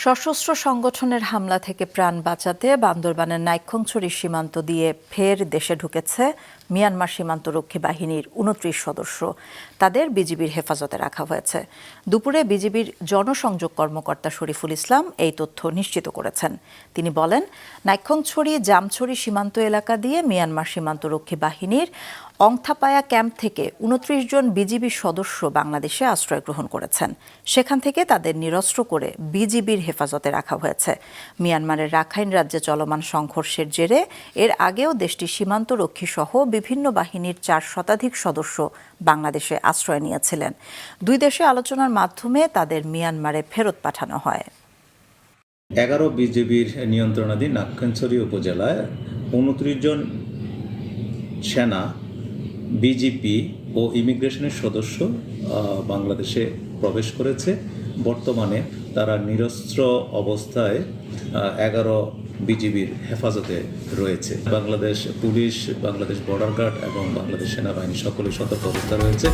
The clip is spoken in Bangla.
সশস্ত্র সংগঠনের হামলা থেকে প্রাণ বাঁচাতে বান্দরবানের নাইক্ষ্যংছড়ি সীমান্ত দিয়ে ফের দেশে ঢুকেছে মিয়ানমার সীমান্তরক্ষী বাহিনীর ২৯ সদস্য। তাদের বিজিবির হেফাজতে রাখা হয়েছে। দুপুরে বিজিবির জনসংযোগ কর্মকর্তা শরীফুল ইসলাম এই তথ্য নিশ্চিত করেছেন। তিনি বলেন, নাইক্ষ্যংছড়ি জামছড়ি সীমান্ত এলাকা দিয়ে মিয়ানমার সীমান্তরক্ষী বাহিনীর অংথাপায়া ক্যাম্প থেকে ২৯ জন বিজিবি সদস্য বাংলাদেশে আশ্রয় গ্রহণ করেছেন। সেখান থেকে তাদের নিরস্ত্র করে বিজিবির হেফাজতে রাখা হয়েছে। মিয়ানমারের রাখাইন রাজ্যে চলমান সংঘর্ষের জেরে এর আগেও দেশটির সীমান্তরক্ষী সহ বিভিন্ন বাহিনীর ৪ শতাধিক সদস্য বাংলাদেশে আশ্রয় নিয়েছিলেন। দুই দেশে আলোচনার মাধ্যমে তাদের মিয়ানমারে ফেরত পাঠানো হয়। ১১ বিজিবির নিয়ন্ত্রণাধীন নাইক্ষ্যংছড়ি উপজেলায় ২৯ জন সেনা, বিজিপি ও ইমিগ্রেশনের সদস্য বাংলাদেশে প্রবেশ করেছে। বর্তমানে তারা নিরস্ত্র অবস্থায় ১১ বিজিবির হেফাজতে রয়েছে। Bangladesh police, Bangladesh border guard এবং বাংলাদেশ সেনাবাহিনী সকলেই সতর্ক অবস্থা রয়েছে।